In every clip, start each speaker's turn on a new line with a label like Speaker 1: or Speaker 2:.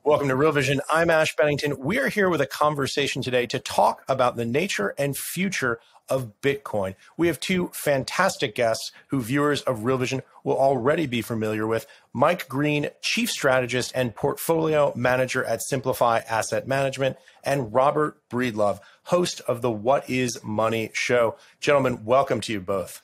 Speaker 1: Welcome to Real Vision. I'm Ash Bennington. We are here with a conversation today to talk about the nature and future of Bitcoin. We have two fantastic guests who viewers of Real Vision will already be familiar with. Mike Green, Chief Strategist and Portfolio Manager at Simplify Asset Management, and Robert Breedlove, host of the What is Money show. Gentlemen, welcome to you both.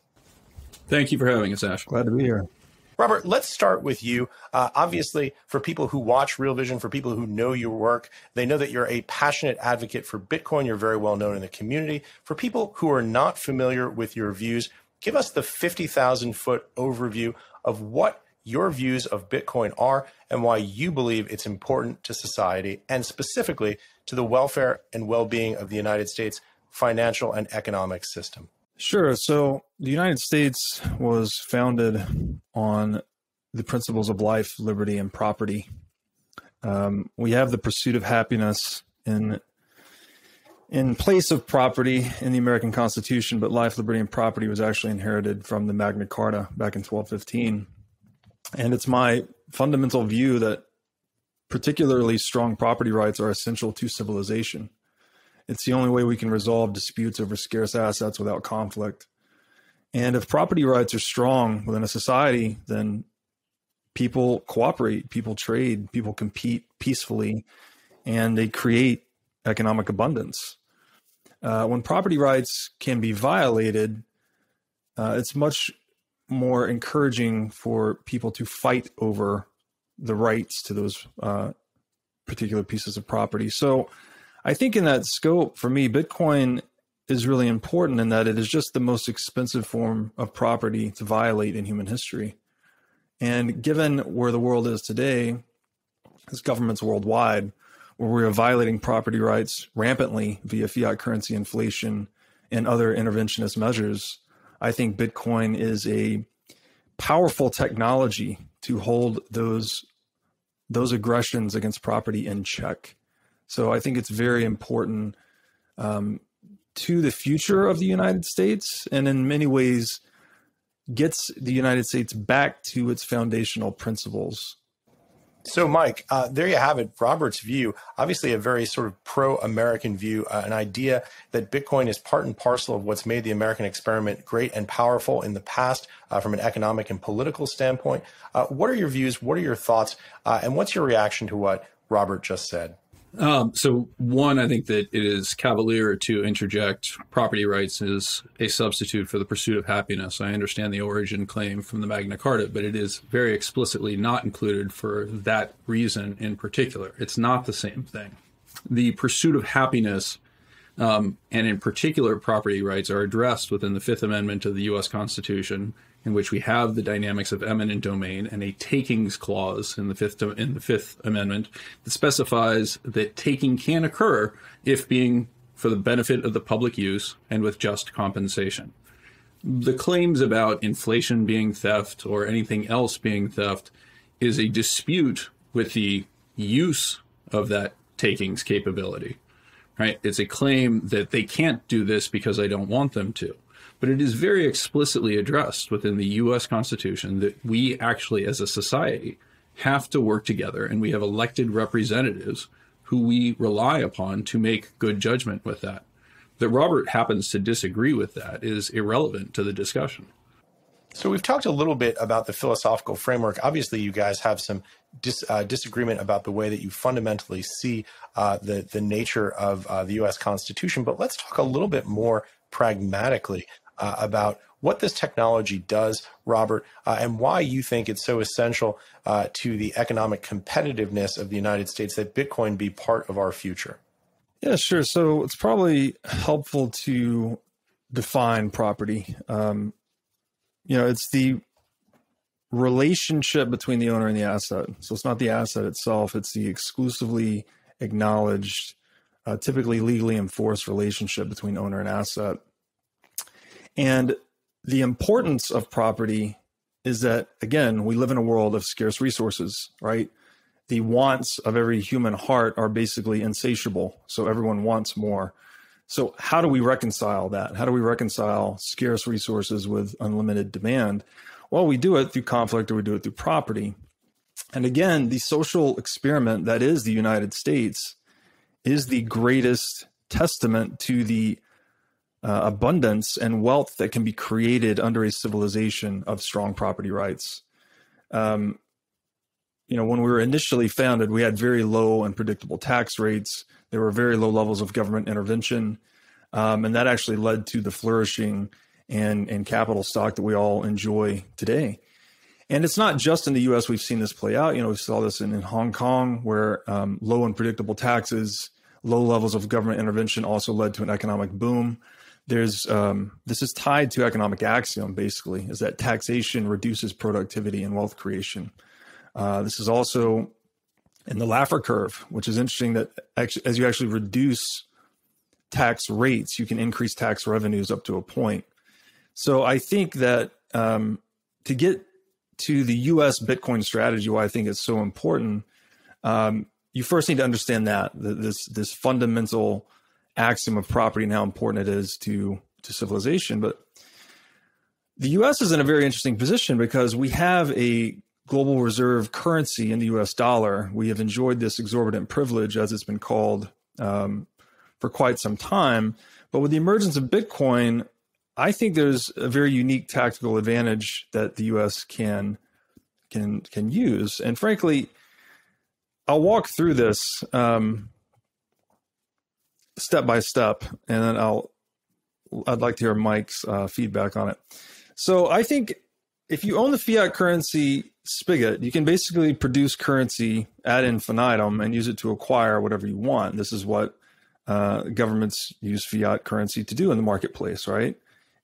Speaker 2: Thank you for having us, Ash.
Speaker 3: Glad to be here.
Speaker 1: Robert, let's start with you. Obviously, for people who watch Real Vision, for people who know your work, they know that you're a passionate advocate for Bitcoin. You're very well known in the community. For people who are not familiar with your views, give us the 50,000-foot overview of what your views of Bitcoin are and why you believe it's important to society and specifically to the welfare and well-being of the United States financial and economic system.
Speaker 3: Sure. So the United States was founded on the principles of life, liberty, and property. We have the pursuit of happiness in place of property in the American Constitution, but life, liberty, and property was actually inherited from the Magna Carta back in 1215. And it's my fundamental view that particularly strong property rights are essential to civilization. It's the only way we can resolve disputes over scarce assets without conflict. And if property rights are strong within a society, then people cooperate, people trade, people compete peacefully, and they create economic abundance. When property rights can be violated, it's much more encouraging for people to fight over the rights to those particular pieces of property. So I think in that scope, for me, Bitcoin is really important in that it is just the most expensive form of property to violate in human history. And given where the world is today, as governments worldwide, where we are violating property rights rampantly via fiat currency inflation and other interventionist measures, I think Bitcoin is a powerful technology to hold those aggressions against property in check. So I think it's very important to the future of the United States, and in many ways gets the United States back to its foundational principles.
Speaker 1: So, Mike, there you have it. Robert's view, obviously a very sort of pro-American view, an idea that Bitcoin is part and parcel of what's made the American experiment great and powerful in the past from an economic and political standpoint. What are your views? What are your thoughts? And what's your reaction to what Robert just said?
Speaker 2: So one, I think that it is cavalier to interject property rights as a substitute for the pursuit of happiness. I understand the origin claim from the Magna Carta, but it is very explicitly not included for that reason in particular. It's not the same thing. The pursuit of happiness, and in particular property rights, are addressed within the Fifth Amendment of the U.S. Constitution, in which we have the dynamics of eminent domain and a takings clause in the Fifth Amendment that specifies that taking can occur if being for the benefit of the public use and with just compensation. The claims about inflation being theft or anything else being theft is a dispute with the use of that takings capability, right? It's a claim that they can't do this because I don't want them to. But it is very explicitly addressed within the U.S. Constitution that we actually, as a society, have to work together, and we have elected representatives who we rely upon to make good judgment with that. That Robert happens to disagree with that is irrelevant to the discussion.
Speaker 1: So we've talked a little bit about the philosophical framework. Obviously, you guys have some disagreement about the way that you fundamentally see the nature of the U.S. Constitution. But let's talk a little bit more pragmatically about what this technology does, Robert, and why you think it's so essential to the economic competitiveness of the United States that Bitcoin be part of our future.
Speaker 3: Yeah, sure. So it's probably helpful to define property. It's the relationship between the owner and the asset. So it's not the asset itself. It's the exclusively acknowledged, typically legally enforced relationship between owner and asset. And the importance of property is that, again, we live in a world of scarce resources, right? The wants of every human heart are basically insatiable. So everyone wants more. So how do we reconcile that? How do we reconcile scarce resources with unlimited demand? Well, we do it through conflict or we do it through property. And again, the social experiment that is the United States is the greatest testament to the abundance and wealth that can be created under a civilization of strong property rights. When we were initially founded, we had very low and predictable tax rates. There were very low levels of government intervention. And that actually led to the flourishing and capital stock that we all enjoy today. And it's not just in the U.S. we've seen this play out. We saw this in Hong Kong, where low and predictable taxes, low levels of government intervention also led to an economic boom. This is tied to economic axiom, basically, is that taxation reduces productivity and wealth creation. This is also in the Laissez-Faire curve, which is interesting that as you actually reduce tax rates, you can increase tax revenues up to a point. So I think that to get to the U.S. Bitcoin strategy, why I think it's so important, you first need to understand that this fundamental axiom of property and how important it is to civilization. But the U.S. is in a very interesting position because we have a global reserve currency in the U.S. dollar. We have enjoyed this exorbitant privilege, as it's been called, for quite some time. But with the emergence of Bitcoin, I think there's a very unique tactical advantage that the U.S. can use. And frankly, I'll walk through this step by step, and then I'd like to hear Mike's feedback on it. So I think if you own the fiat currency spigot, you can basically produce currency ad infinitum and use it to acquire whatever you want. This is what governments use fiat currency to do in the marketplace, right?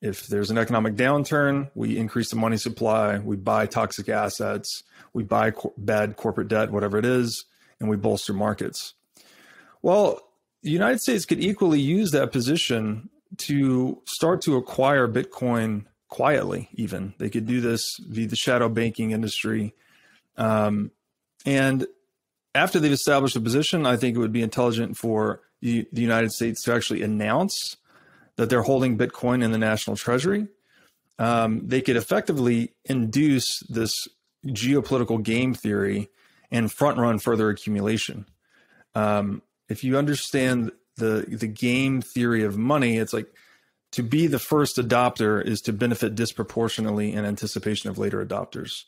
Speaker 3: If there's an economic downturn, we increase the money supply, we buy toxic assets, we buy bad corporate debt, whatever it is, and we bolster markets. Well, the United States could equally use that position to start to acquire Bitcoin quietly, even. They could do this via the shadow banking industry. And after they've established a position, I think it would be intelligent for the United States to actually announce that they're holding Bitcoin in the national treasury. They could effectively induce this geopolitical game theory and front run further accumulation. If you understand the game theory of money, it's like to be the first adopter is to benefit disproportionately in anticipation of later adopters.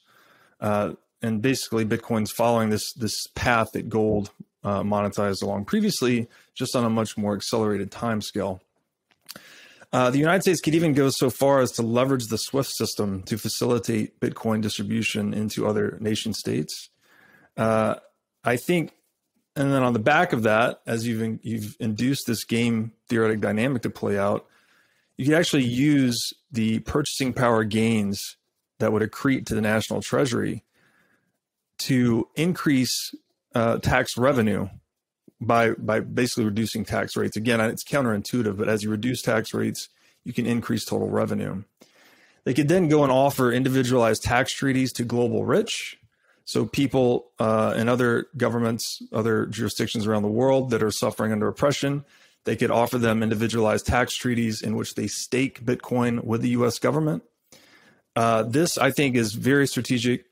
Speaker 3: And basically Bitcoin's following this path that gold monetized along previously, just on a much more accelerated time scale. The United States could even go so far as to leverage the SWIFT system to facilitate Bitcoin distribution into other nation states. I think, and then on the back of that, as you've induced this game theoretic dynamic to play out, you could actually use the purchasing power gains that would accrete to the national treasury to increase tax revenue by basically reducing tax rates. Again, it's counterintuitive, but as you reduce tax rates, you can increase total revenue. They could then go and offer individualized tax treaties to global rich. So people in other governments, other jurisdictions around the world that are suffering under oppression, they could offer them individualized tax treaties in which they stake Bitcoin with the U.S. government. This, I think, is very strategic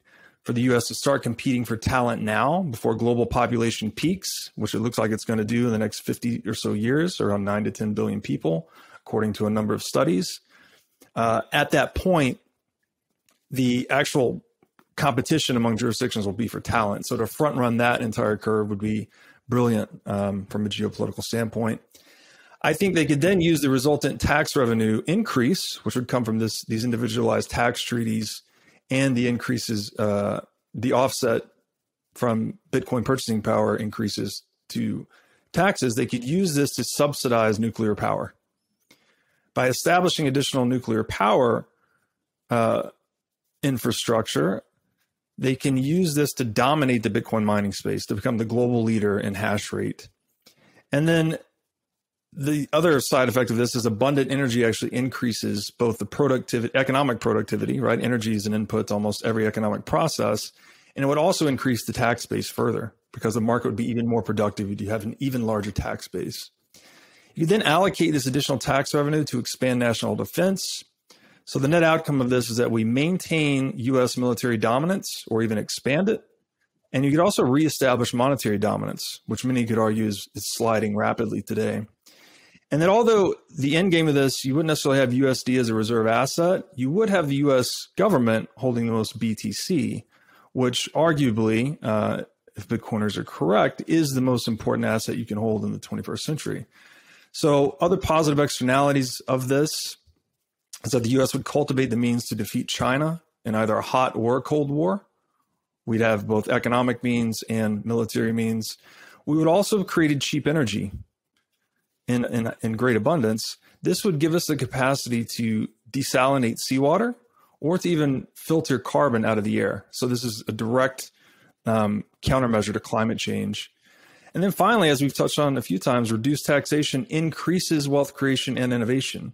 Speaker 3: for the U.S. to start competing for talent now before global population peaks, which it looks like it's going to do in the next 50 or so years, around 9 to 10 billion people, according to a number of studies. At that point, the actual competition among jurisdictions will be for talent. So to front run that entire curve would be brilliant from a geopolitical standpoint. I think they could then use the resultant tax revenue increase, which would come from these individualized tax treaties, and the increases, the offset from Bitcoin purchasing power increases to taxes. They could use this to subsidize nuclear power. By establishing additional nuclear power infrastructure, they can use this to dominate the Bitcoin mining space, to become the global leader in hash rate. And then the other side effect of this is abundant energy actually increases both the productivity, economic productivity, right? Energy is an input to almost every economic process. And it would also increase the tax base further because the market would be even more productive. You'd have an even larger tax base. You then allocate this additional tax revenue to expand national defense. So the net outcome of this is that we maintain U.S. military dominance or even expand it. And you could also reestablish monetary dominance, which many could argue is sliding rapidly today. And then although the end game of this, you wouldn't necessarily have USD as a reserve asset, you would have the US government holding the most BTC, which arguably, if Bitcoiners are correct, is the most important asset you can hold in the 21st century. So other positive externalities of this is that the US would cultivate the means to defeat China in either a hot or a cold war. We'd have both economic means and military means. We would also have created cheap energy in great abundance. This would give us the capacity to desalinate seawater or to even filter carbon out of the air. So this is a direct countermeasure to climate change. And then finally, as we've touched on a few times, reduced taxation increases wealth creation and innovation.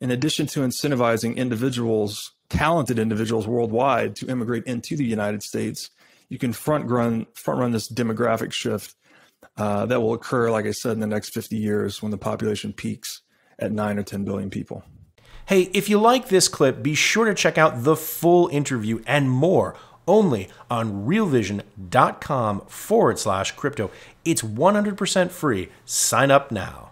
Speaker 3: In addition to incentivizing individuals, talented individuals worldwide to immigrate into the United States, you can front run this demographic shift that will occur, like I said, in the next 50 years when the population peaks at 9 or 10 billion people.
Speaker 1: Hey, if you like this clip, be sure to check out the full interview and more only on realvision.com/crypto. It's 100% free. Sign up now.